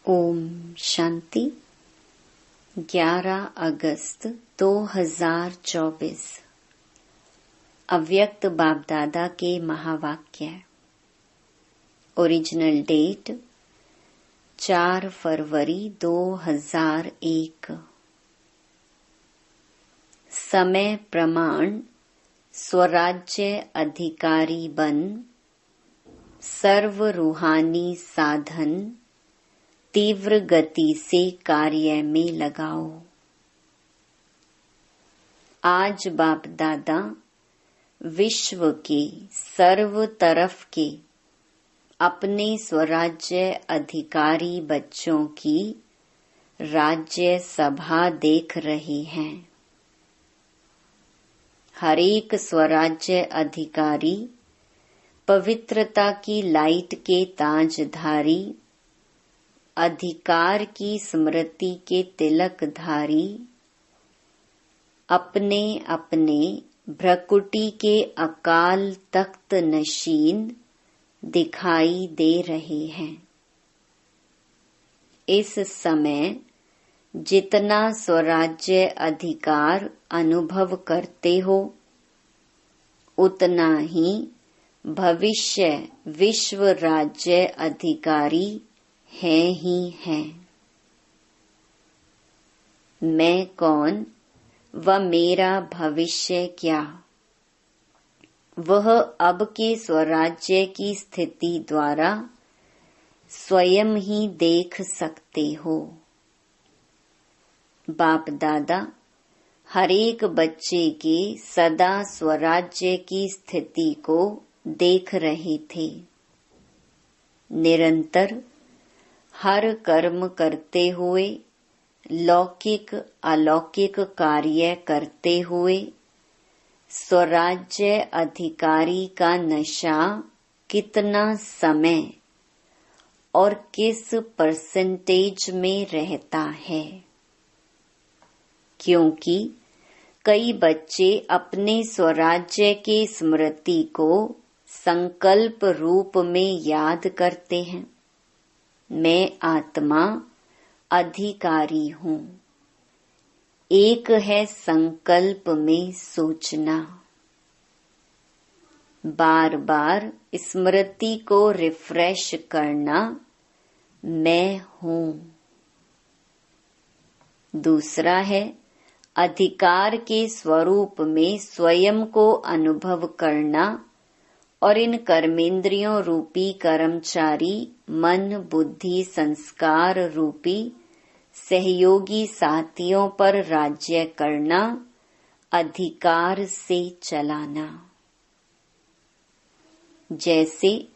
ओम शांति। 11 अगस्त 2024 अव्यक्त बाप दादा के महावाक्य। ओरिजिनल डेट 4 फरवरी 2001। समय प्रमाण स्वराज्य अधिकारी बन सर्व रूहानी साधन तीव्र गति से कार्य में लगाओ। आज बाप दादा विश्व के सर्व तरफ के अपने स्वराज्य अधिकारी बच्चों की राज्य सभा देख रहे हैं। हरेक स्वराज्य अधिकारी पवित्रता की लाइट के ताजधारी, अधिकार की स्मृति के तिलकधारी, अपने अपने भ्रकुटी के अकाल तख्त नशीन दिखाई दे रहे हैं। इस समय जितना स्वराज्य अधिकार अनुभव करते हो, उतना ही भविष्य विश्व राज्य अधिकारी है ही है। मैं कौन व मेरा भविष्य क्या, वह अब के स्वराज्य की स्थिति द्वारा स्वयं ही देख सकते हो। बाप दादा हरेक बच्चे के सदा स्वराज्य की स्थिति को देख रहे थे। निरंतर हर कर्म करते हुए, लौकिक अलौकिक कार्य करते हुए स्वराज्य अधिकारी का नशा कितना समय और किस परसेंटेज में रहता है। क्योंकि कई बच्चे अपने स्वराज्य के स्मृति को संकल्प रूप में याद करते हैं। मैं आत्मा अधिकारी हूँ। एक है संकल्प में सोचना। बार बार स्मृति को रिफ्रेश करना, मैं हूँ। दूसरा है अधिकार के स्वरूप में स्वयं को अनुभव करना और इन कर्मेंद्रियों रूपी कर्मचारी मन बुद्धि संस्कार रूपी सहयोगी साथियों पर राज्य करना, अधिकार से चलाना। जैसे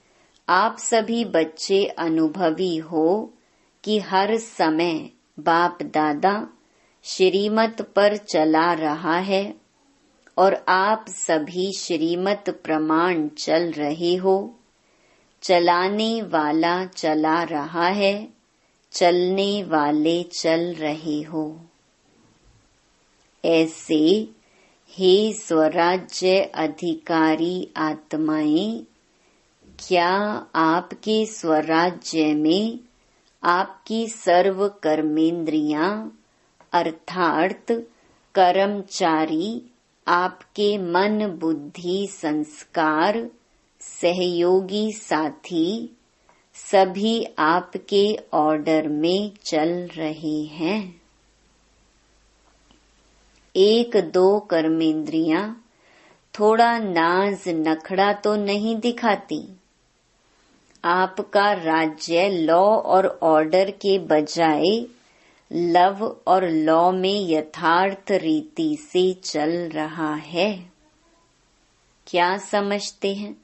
आप सभी बच्चे अनुभवी हो कि हर समय बाप दादा श्रीमत पर चला रहा है और आप सभी श्रीमत प्रमाण चल रहे हो। चलाने वाला चला रहा है, चलने वाले चल रहे हो। ऐसे हे स्वराज्य अधिकारी आत्माएं, क्या आपके स्वराज्य में आपकी सर्व कर्मेंद्रियां अर्थात कर्मचारी आपके मन बुद्धि संस्कार सहयोगी साथी सभी आपके ऑर्डर में चल रहे हैं। एक दो कर्मेंद्रियां थोड़ा नाज नखड़ा तो नहीं दिखाती। आपका राज्य लॉ और ऑर्डर के बजाय लव और लॉ में यथार्थ रीति से चल रहा है। क्या समझते हैं?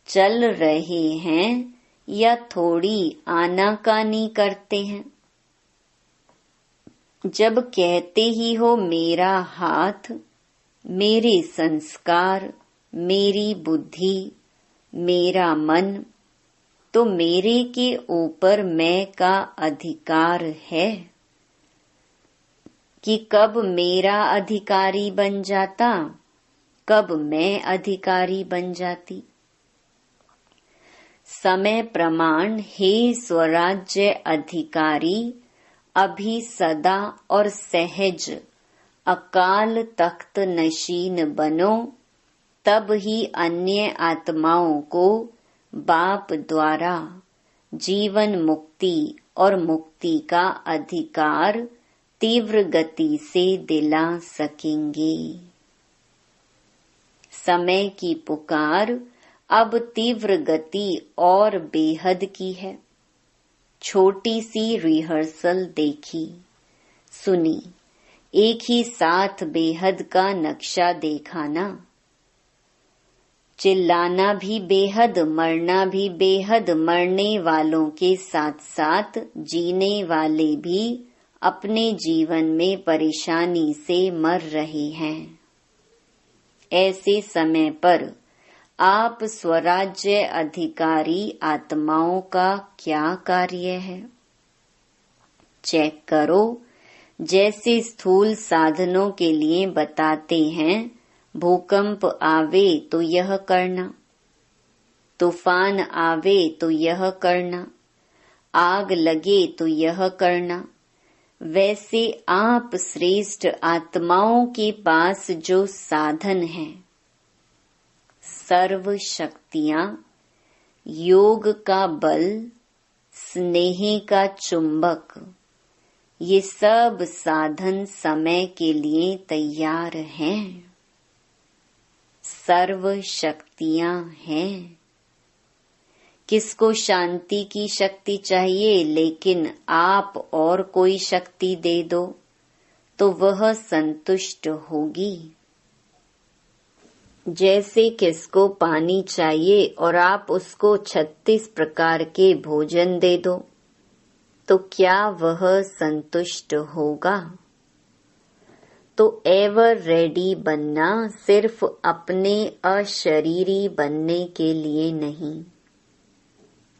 चल रहे हैं या थोड़ी आनाकानी करते हैं? जब कहते ही हो मेरा हाथ, मेरे संस्कार, मेरी बुद्धि, मेरा मन, तो मेरे के ऊपर मैं का अधिकार है कि कब मेरा अधिकारी बन जाता, कब मैं अधिकारी बन जाती। समय प्रमाण हे स्वराज्य अधिकारी, अभी सदा और सहज अकाल तख्त नशीन बनो, तब ही अन्य आत्माओं को बाप द्वारा जीवन मुक्ति और मुक्ति का अधिकार तीव्र गति से दिला सकेंगे। समय की पुकार अब तीव्र गति और बेहद की है। छोटी सी रिहर्सल देखी, सुनी, एक ही साथ बेहद का नक्शा देखा ना। चिल्लाना भी बेहद, मरना भी बेहद, मरने वालों के साथ साथ जीने वाले भी अपने जीवन में परेशानी से मर रहे हैं। ऐसे समय पर आप स्वराज्य अधिकारी आत्माओं का क्या कार्य है? चेक करो। जैसे स्थूल साधनों के लिए बताते हैं, भूकंप आवे तो यह करना, तूफान आवे तो यह करना, आग लगे तो यह करना, वैसे आप श्रेष्ठ आत्माओं के पास जो साधन है, सर्व शक्तियां, योग का बल, स्नेह का चुंबक, ये सब साधन समय के लिए तैयार हैं। सर्व शक्तियां हैं। किसको शांति की शक्ति चाहिए, लेकिन आप और कोई शक्ति दे दो तो वह संतुष्ट होगी। जैसे किसको पानी चाहिए और आप उसको 36 प्रकार के भोजन दे दो तो क्या वह संतुष्ट होगा? तो एवर रेडी बनना सिर्फ अपने अशरीरी बनने के लिए नहीं,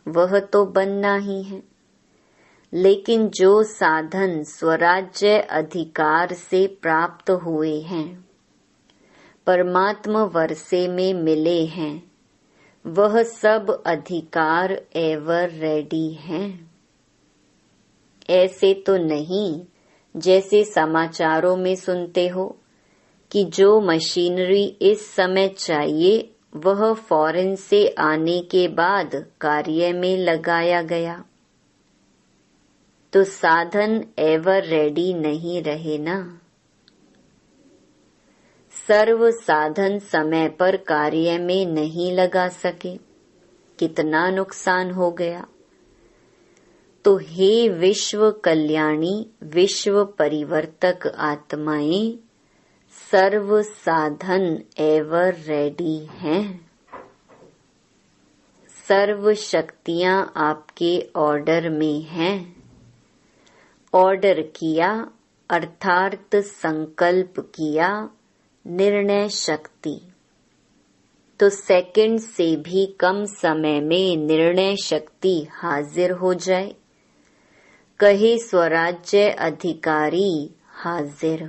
वह तो बनना ही है, लेकिन जो साधन स्वराज्य अधिकार से प्राप्त हुए हैं, परमात्मा वर्षे में मिले हैं, वह सब अधिकार एवर रेडी हैं। ऐसे तो नहीं जैसे समाचारों में सुनते हो कि जो मशीनरी इस समय चाहिए वह फॉरेन से आने के बाद कार्य में लगाया गया, तो साधन एवर रेडी नहीं रहे ना। सर्व साधन समय पर कार्य में नहीं लगा सके, कितना नुकसान हो गया। तो हे विश्व कल्याणी, विश्व परिवर्तक आत्माएं, सर्व साधन एवर रेडी हैं। सर्व शक्तियां आपके ऑर्डर में हैं। ऑर्डर किया अर्थात संकल्प किया, निर्णय शक्ति, तो सेकंड से भी कम समय में निर्णय शक्ति हाजिर हो जाए। कहे स्वराज्य अधिकारी हाजिर।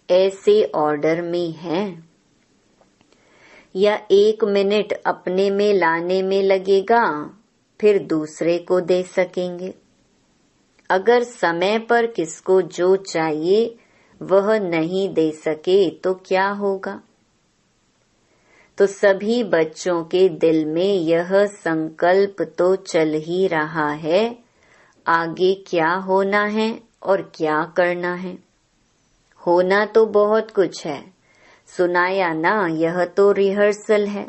ऐसे ऑर्डर में है। या 1 मिनट अपने में लाने में लगेगा, फिर दूसरे को दे सकेंगे। अगर समय पर किसको जो चाहिए वह नहीं दे सके तो क्या होगा? तो सभी बच्चों के दिल में यह संकल्प तो चल ही रहा है, आगे क्या होना है और क्या करना है। होना तो बहुत कुछ है, सुनाया ना, यह तो रिहर्सल है।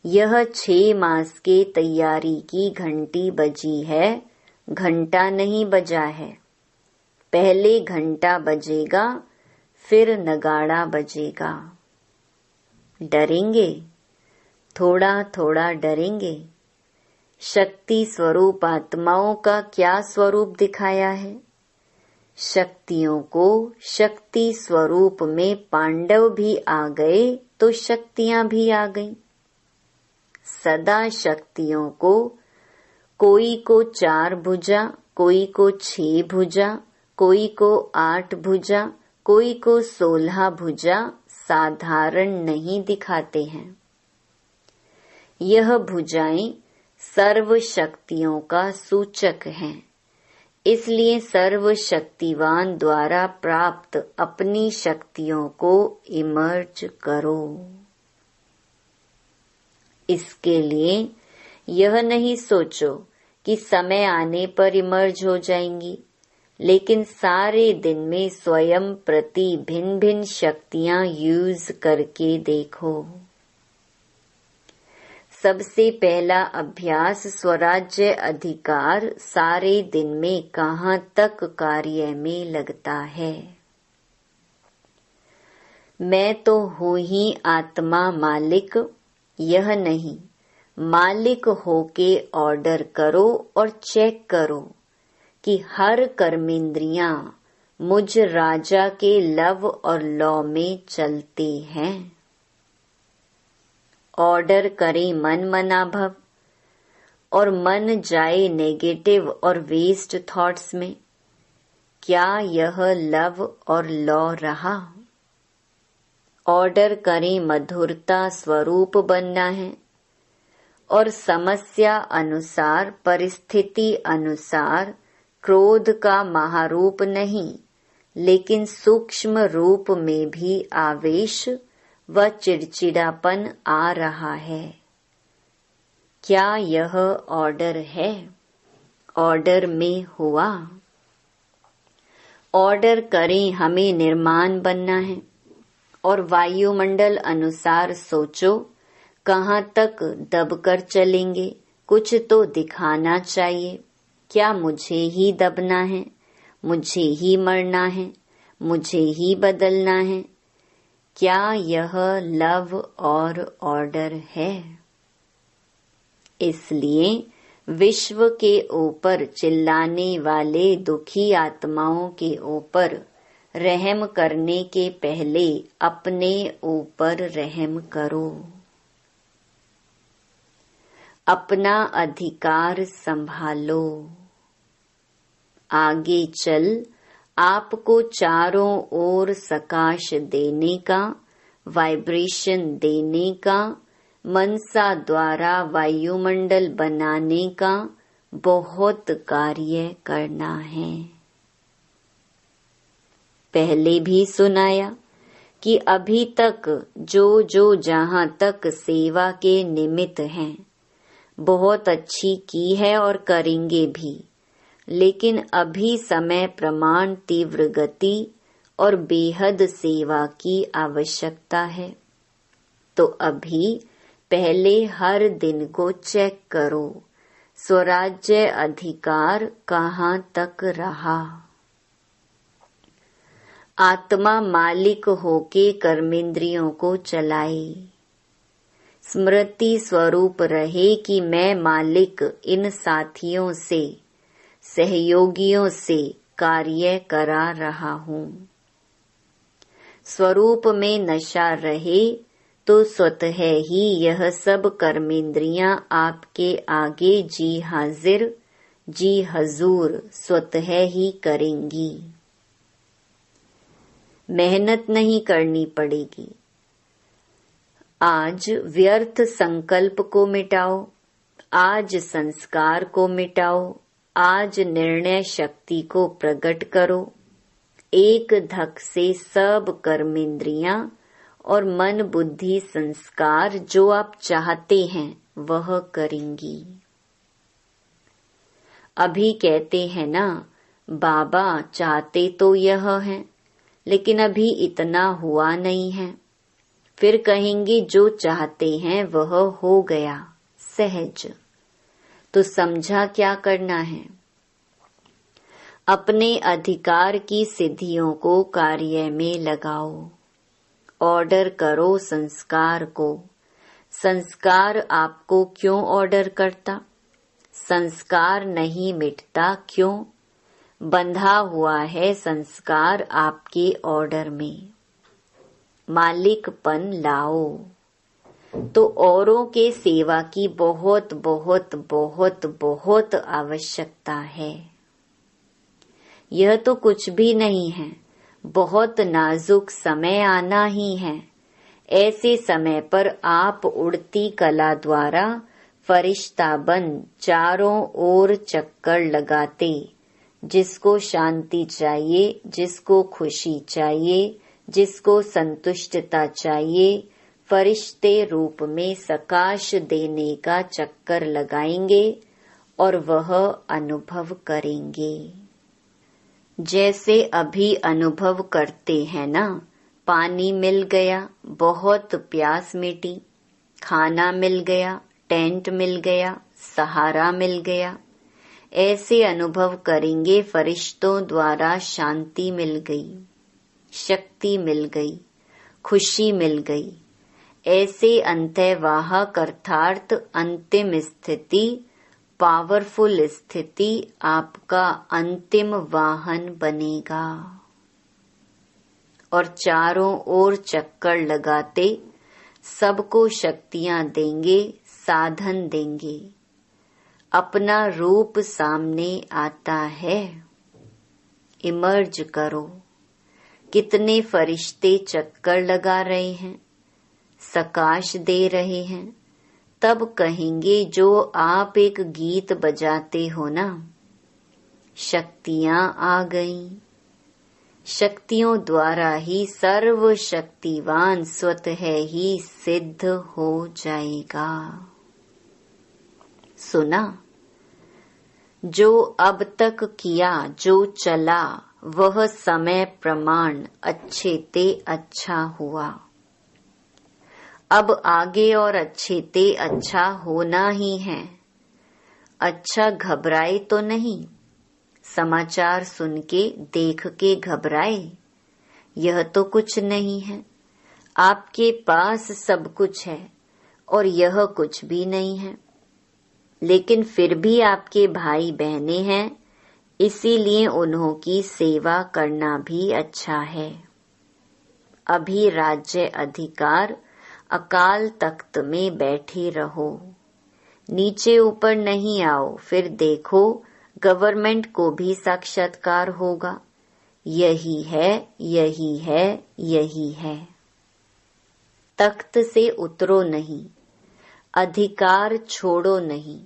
यह 6 मास के तैयारी की घंटी बजी है, घंटा नहीं बजा है। पहले घंटा बजेगा, फिर नगाड़ा बजेगा। डरेंगे, थोड़ा थोड़ा डरेंगे। शक्ति स्वरूप आत्माओं का क्या स्वरूप दिखाया है? शक्तियों को शक्ति स्वरूप में पांडव भी आ गए तो शक्तियां भी आ गईं। सदा शक्तियों को, कोई को 4 भुजा, कोई को 6 भुजा, कोई को 8 भुजा, कोई को 16 भुजा साधारण नहीं दिखाते हैं। यह भुजाएं सर्व शक्तियों का सूचक हैं, इसलिए सर्वशक्तिवान द्वारा प्राप्त अपनी शक्तियों को इमर्ज करो। इसके लिए यह नहीं सोचो कि समय आने पर इमर्ज हो जाएंगी, लेकिन सारे दिन में स्वयं प्रति भिन्न भिन्न शक्तियां यूज करके देखो। सबसे पहला अभ्यास स्वराज्य अधिकार सारे दिन में कहाँ तक कार्य में लगता है। मैं तो हूँ ही आत्मा मालिक, यह नहीं, मालिक होके ऑर्डर करो और चेक करो कि हर कर्मेंद्रियां मुझ राजा के लव और लॉ में चलते हैं। ऑर्डर करें मन मनाभव और मन जाए नेगेटिव और वेस्ट थॉट्स में, क्या यह लव और लॉ रहा? ऑर्डर करें मधुरता स्वरूप बनना है और समस्या अनुसार परिस्थिति अनुसार क्रोध का महारूप नहीं, लेकिन सूक्ष्म रूप में भी आवेश व चिड़चिड़ापन आ रहा है। क्या यह ऑर्डर है? ऑर्डर में हुआ। ऑर्डर करें हमें निर्माण बनना है और वायुमंडल अनुसार सोचो कहाँ तक दबकर चलेंगे, कुछ तो दिखाना चाहिए। क्या मुझे ही दबना है, मुझे ही मरना है, मुझे ही बदलना है? क्या यह लव और ऑर्डर है? इसलिए विश्व के ऊपर चिल्लाने वाले दुखी आत्माओं के ऊपर रहम करने के पहले अपने ऊपर रहम करो। अपना अधिकार संभालो। आगे चल आपको चारों ओर सकाश देने का, वाइब्रेशन देने का, मनसा द्वारा वायुमंडल बनाने का बहुत कार्य करना है। पहले भी सुनाया कि अभी तक जो जहाँ तक सेवा के निमित्त हैं बहुत अच्छी की है और करेंगे भी, लेकिन अभी समय प्रमाण तीव्र गति और बेहद सेवा की आवश्यकता है। तो अभी पहले हर दिन को चेक करो, स्वराज्य अधिकार कहाँ तक रहा। आत्मा मालिक होके कर्मेंद्रियों को चलाए। स्मृति स्वरूप रहे कि मैं मालिक इन साथियों से, सहयोगियों से कार्य करा रहा हूँ। स्वरूप में नशा रहे तो स्वतः ही यह सब कर्मेंद्रियां आपके आगे जी हाजिर, जी हजूर स्वतः ही करेंगी। मेहनत नहीं करनी पड़ेगी। आज व्यर्थ संकल्प को मिटाओ, आज संस्कार को मिटाओ, आज निर्णय शक्ति को प्रकट करो। एक धक से सब कर्मेंद्रियां और मन बुद्धि संस्कार जो आप चाहते हैं वह करेंगी। अभी कहते हैं ना, बाबा चाहते तो यह है, लेकिन अभी इतना हुआ नहीं है। फिर कहेंगे जो चाहते हैं वह हो गया सहज। तो समझा क्या करना है? अपने अधिकार की सिद्धियों को कार्य में लगाओ। ऑर्डर करो संस्कार को। संस्कार आपको क्यों ऑर्डर करता? संस्कार नहीं मिटता क्यों? बंधा हुआ है संस्कार आपके ऑर्डर में। मालिकपन लाओ तो औरों के सेवा की बहुत बहुत बहुत बहुत आवश्यकता है। यह तो कुछ भी नहीं है, बहुत नाजुक समय आना ही है। ऐसे समय पर आप उड़ती कला द्वारा फरिश्ता बन चारों ओर चक्कर लगाते, जिसको शांति चाहिए, जिसको खुशी चाहिए, जिसको संतुष्टता चाहिए, फरिश्ते रूप में सकाश देने का चक्कर लगाएंगे और वह अनुभव करेंगे। जैसे अभी अनुभव करते हैं ना, पानी मिल गया, बहुत प्यास मिटी, खाना मिल गया, टेंट मिल गया, सहारा मिल गया। ऐसे अनुभव करेंगे फरिश्तों द्वारा शांति मिल गई, शक्ति मिल गई, खुशी मिल गई। ऐसे अंतर्वाहक अर्थात अंतिम स्थिति, पावरफुल स्थिति आपका अंतिम वाहन बनेगा और चारों ओर चक्कर लगाते सबको शक्तियां देंगे, साधन देंगे। अपना रूप सामने आता है, इमर्ज करो। कितने फरिश्ते चक्कर लगा रहे हैं, सकाश दे रहे हैं। तब कहेंगे जो आप एक गीत बजाते हो ना, शक्तियां आ गईं। शक्तियों द्वारा ही सर्वशक्तिवान स्वतः ही सिद्ध हो जाएगा। सुना? जो अब तक किया, जो चला, वह समय प्रमाण अच्छे ते अच्छा हुआ। अब आगे और अच्छे ते अच्छा होना ही है। अच्छा घबराए तो नहीं, समाचार सुन के देख के घबराए, यह तो कुछ नहीं है। आपके पास सब कुछ है और यह कुछ भी नहीं है, लेकिन फिर भी आपके भाई बहनें हैं, इसीलिए उन्हों की सेवा करना भी अच्छा है। अभी राज्य अधिकार अकाल तख्त में बैठे रहो, नीचे ऊपर नहीं आओ, फिर देखो गवर्नमेंट को भी साक्षात्कार होगा। यही है, यही है, यही है। तख्त से उतरो नहीं, अधिकार छोड़ो नहीं।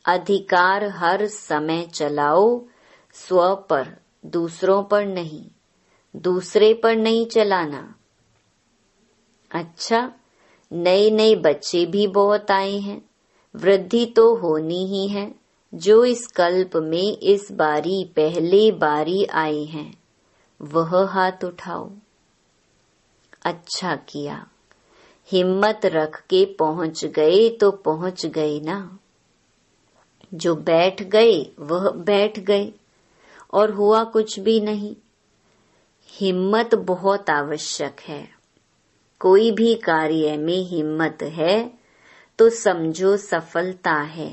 अधिकार हर समय चलाओ, स्व पर, दूसरों पर नहीं, दूसरे पर नहीं चलाना। अच्छा, नए नए बच्चे भी बहुत आए हैं, वृद्धि तो होनी ही है। जो इस कल्प में इस बारी पहले बारी आए हैं, वह हाथ उठाओ। अच्छा किया, हिम्मत रख के पहुंच गए तो पहुंच गए ना। जो बैठ गए वह बैठ गए और हुआ कुछ भी नहीं। हिम्मत बहुत आवश्यक है। कोई भी कार्य में हिम्मत है तो समझो सफलता है।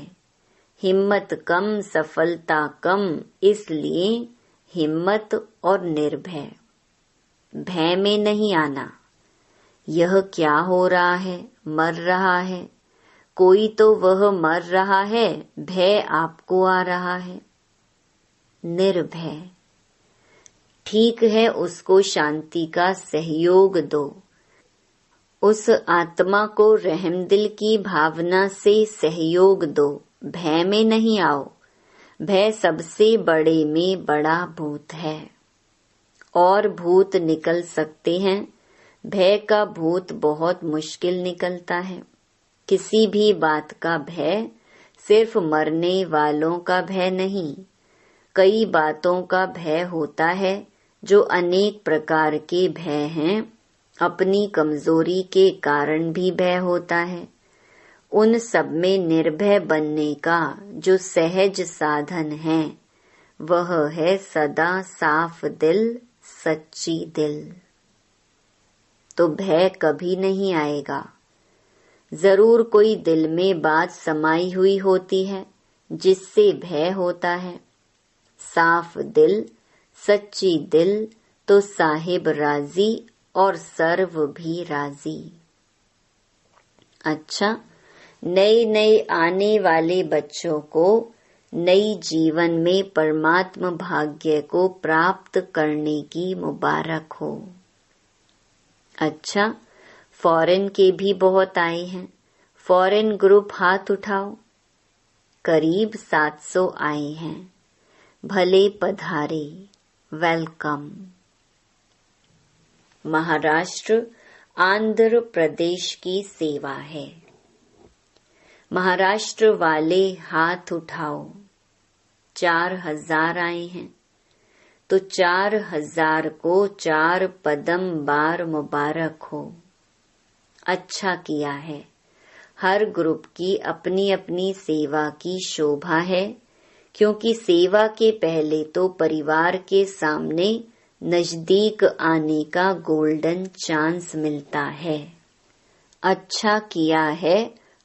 हिम्मत कम, सफलता कम, इसलिए हिम्मत और निर्भय। भय में नहीं आना। यह क्या हो रहा है, मर रहा है, कोई तो वह मर रहा है, भय आपको आ रहा है। निर्भय। ठीक है, उसको शांति का सहयोग दो। उस आत्मा को रहमदिल की भावना से सहयोग दो। भय में नहीं आओ। भय सबसे बड़े में बड़ा भूत है। और भूत निकल सकते हैं, भय का भूत बहुत मुश्किल निकलता है। किसी भी बात का भय सिर्फ मरने वालों का भय नहीं, कई बातों का भय होता है। जो अनेक प्रकार के भय हैं, अपनी कमजोरी के कारण भी भय होता है। उन सब में निर्भय बनने का जो सहज साधन है, वह है सदा साफ दिल, सच्ची दिल। तो भय कभी नहीं आएगा। जरूर कोई दिल में बात समाई हुई होती है जिससे भय होता है। साफ दिल, सच्ची दिल तो साहिब राजी और सर्व भी राजी। अच्छा, नए नए आने वाले बच्चों को नई जीवन में परमात्म भाग्य को प्राप्त करने की मुबारक हो। अच्छा, फॉरेन के भी बहुत आए हैं। फॉरेन ग्रुप हाथ उठाओ। करीब 700 आए हैं। भले पधारे, वेलकम। महाराष्ट्र आंध्र प्रदेश की सेवा है। महाराष्ट्र वाले हाथ उठाओ। 4000 आए हैं, तो 4000 को 4 पदम बार मुबारक हो। अच्छा किया है। हर ग्रुप की अपनी अपनी सेवा की शोभा है, क्योंकि सेवा के पहले तो परिवार के सामने नजदीक आने का गोल्डन चांस मिलता है। अच्छा किया है।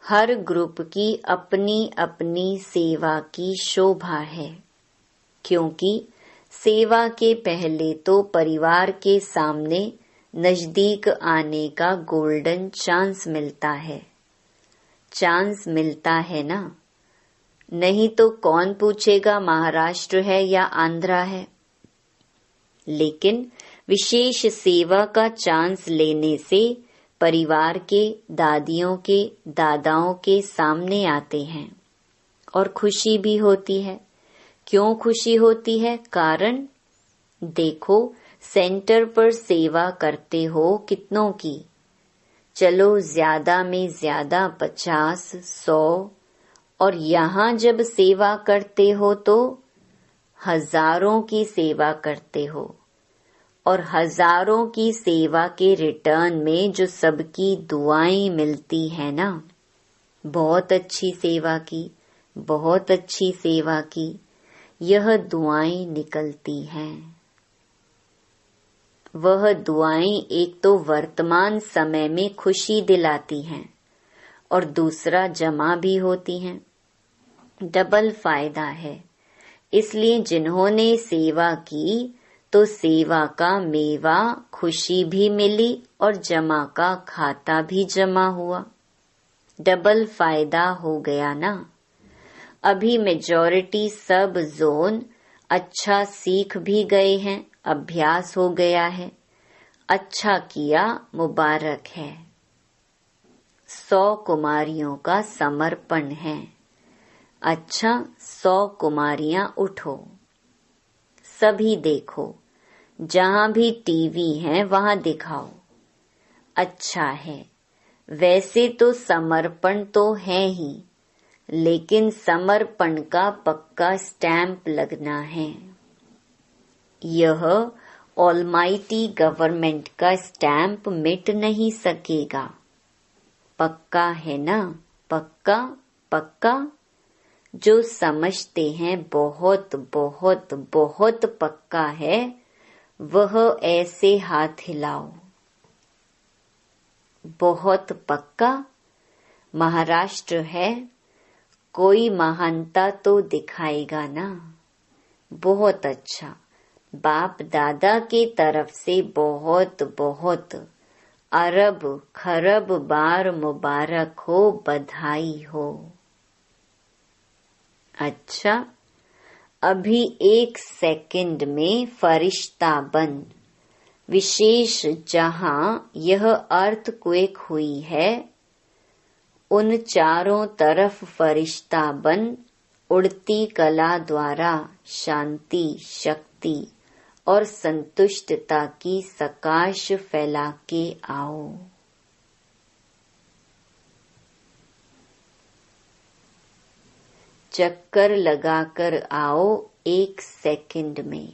हर ग्रुप की अपनी अपनी सेवा की शोभा है, क्योंकि सेवा के पहले तो परिवार के सामने नजदीक आने का गोल्डन चांस मिलता है। चांस मिलता है ना? नहीं तो कौन पूछेगा महाराष्ट्र है या आंध्रा है। लेकिन विशेष सेवा का चांस लेने से परिवार के दादियों के दादाओं के सामने आते हैं और खुशी भी होती है। क्यों खुशी होती है? कारण देखो, सेंटर पर सेवा करते हो कितनों की? चलो ज्यादा में ज्यादा 50, 100, और यहाँ जब सेवा करते हो तो हजारों की सेवा करते हो, और हजारों की सेवा के रिटर्न में जो सबकी दुआएं मिलती है ना, बहुत अच्छी सेवा की, बहुत अच्छी सेवा की, यह दुआएं निकलती हैं। वह दुआएं एक तो वर्तमान समय में खुशी दिलाती हैं और दूसरा जमा भी होती हैं। डबल फायदा है। इसलिए जिन्होंने सेवा की तो सेवा का मेवा खुशी भी मिली और जमा का खाता भी जमा हुआ। डबल फायदा हो गया ना। अभी मेजॉरिटी सब जोन अच्छा सीख भी गए हैं, अभ्यास हो गया है। अच्छा किया, मुबारक है। 100 कुमारियों का समर्पण है। अच्छा, 100 कुमारियां उठो। सभी देखो, जहां भी टीवी है वहां दिखाओ। अच्छा है। वैसे तो समर्पण तो है ही, लेकिन समर्पण का पक्का स्टैंप लगना है। यह ऑलमाइटी गवर्नमेंट का स्टैंप मिट नहीं सकेगा। पक्का है ना? पक्का पक्का। जो समझते हैं बहुत बहुत बहुत पक्का है, वह ऐसे हाथ हिलाओ। बहुत पक्का। महाराष्ट्र है, कोई महानता तो दिखाएगा ना। बहुत अच्छा। बाप दादा के तरफ से बहुत बहुत अरब खरब बार मुबारक हो, बधाई हो। अच्छा, अभी 1 सेकंड में फरिश्ता बन, विशेष जहां यह अर्थक्वेक हुई है, उन चारों तरफ फरिश्ता बन उड़ती कला द्वारा शांति, शक्ति और संतुष्टता की सकाश फैला के आओ। चक्कर लगाकर आओ 1 सेकंड में।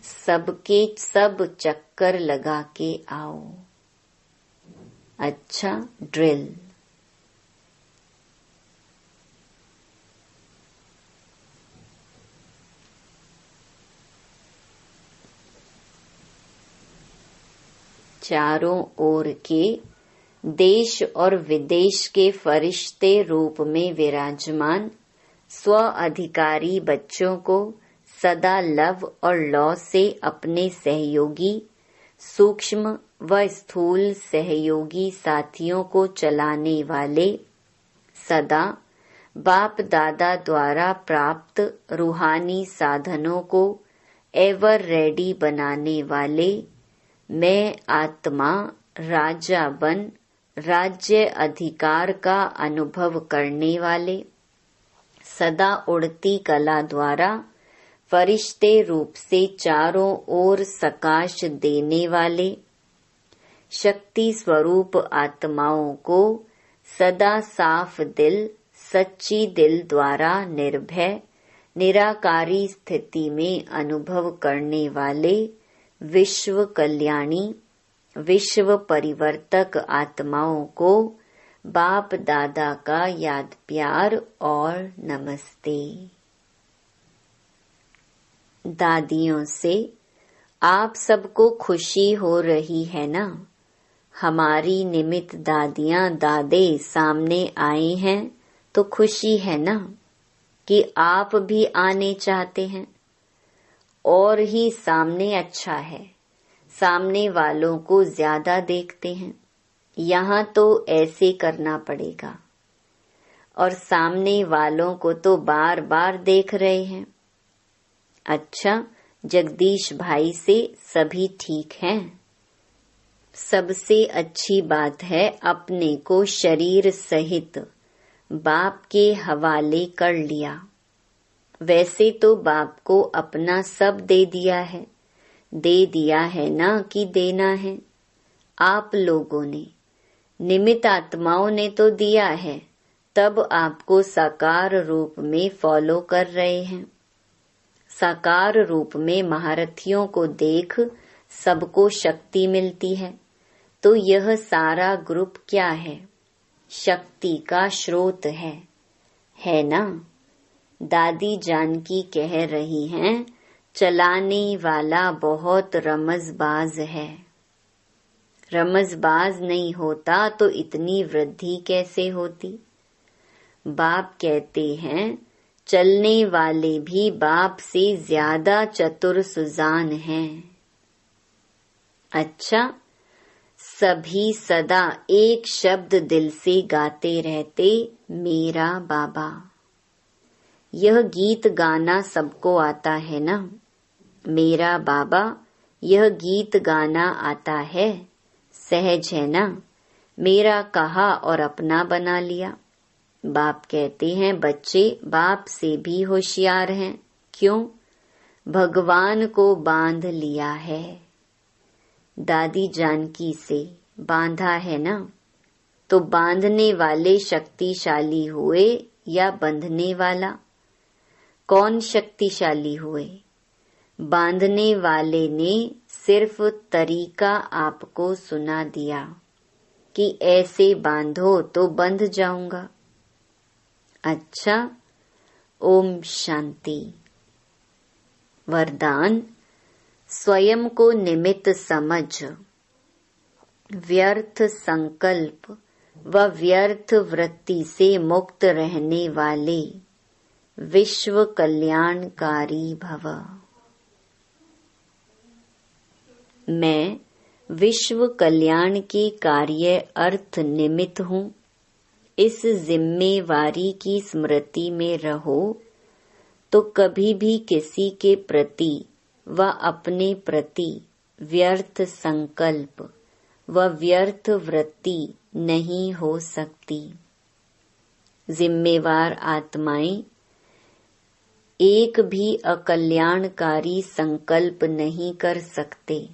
सबके सब चक्कर लगा के आओ। अच्छा, ड्रिल। चारों ओर के देश और विदेश के फरिश्ते रूप में विराजमान स्व अधिकारी बच्चों को सदा लव और लौ से अपने सहयोगी, सूक्ष्म व स्थूल सहयोगी साथियों को चलाने वाले, सदा बाप दादा द्वारा प्राप्त रूहानी साधनों को एवर रेडी बनाने वाले, मैं आत्मा राजा बन राज्य अधिकार का अनुभव करने वाले, सदा उड़ती कला द्वारा फरिश्ते रूप से चारों ओर सकाश देने वाले, शक्ति स्वरूप आत्माओं को सदा साफ दिल सच्ची दिल द्वारा निर्भय निराकारी स्थिति में अनुभव करने वाले विश्व कल्याणी विश्व परिवर्तक आत्माओं को बाप दादा का याद प्यार और नमस्ते। दादियों से आप सबको खुशी हो रही है ना? हमारी निमित्त दादियां दादे सामने आए हैं तो खुशी है ना कि आप भी आने चाहते हैं। और ही सामने अच्छा है, सामने वालों को ज्यादा देखते हैं। यहाँ तो ऐसे करना पड़ेगा और सामने वालों को तो बार बार देख रहे हैं। अच्छा, जगदीश भाई से सभी ठीक हैं? सबसे अच्छी बात है अपने को शरीर सहित बाप के हवाले कर लिया। वैसे तो बाप को अपना सब दे दिया है ना कि देना है। आप लोगों ने, निमित्त आत्माओं ने तो दिया है, तब आपको साकार रूप में फॉलो कर रहे हैं। साकार रूप में महारथियों को देख सबको शक्ति मिलती है। तो यह सारा ग्रुप क्या है? शक्ति का स्रोत है ना? दादी जानकी कह रही हैं, चलाने वाला बहुत रमजबाज है। रमजबाज नहीं होता तो इतनी वृद्धि कैसे होती? बाप कहते हैं, चलने वाले भी बाप से ज्यादा चतुर सुजान हैं। अच्छा, सभी सदा एक शब्द दिल से गाते रहते, मेरा बाबा। यह गीत गाना सबको आता है ना? मेरा बाबा, यह गीत गाना आता है, सहज है ना? मेरा कहा और अपना बना लिया। बाप कहते हैं, बच्चे बाप से भी होशियार हैं। क्यों? भगवान को बांध लिया है। दादी जानकी से बांधा है ना? तो बांधने वाले शक्तिशाली हुए या बंधने वाला? कौन शक्तिशाली हुए? बांधने वाले ने सिर्फ तरीका आपको सुना दिया कि ऐसे बांधो तो बंध जाऊंगा। अच्छा, ओम शांति। वरदान, स्वयं को निमित्त समझ व्यर्थ संकल्प व व्यर्थ वृत्ति से मुक्त रहने वाले विश्व कल्याणकारी भव। मैं विश्व कल्याण के कार्य अर्थ निमित्त हूँ। इस जिम्मेवारी की स्मृति में रहो तो कभी भी किसी के प्रति व अपने प्रति व्यर्थ संकल्प व व्यर्थ वृत्ति नहीं हो सकती। जिम्मेवार आत्माएं एक भी अकल्याणकारी संकल्प नहीं कर सकते।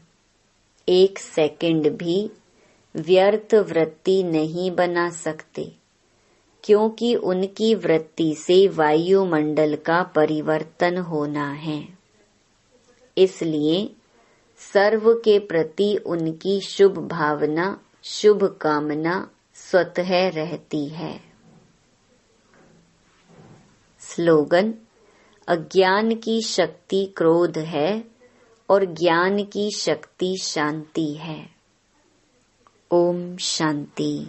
एक सेकंड भी व्यर्थ वृत्ति नहीं बना सकते, क्योंकि उनकी वृत्ति से वायुमंडल का परिवर्तन होना है। इसलिए सर्व के प्रति उनकी शुभ भावना, शुभ कामना स्वतः रहती है। स्लोगन, अज्ञान की शक्ति क्रोध है और ज्ञान की शक्ति शांति है। ओम शांति।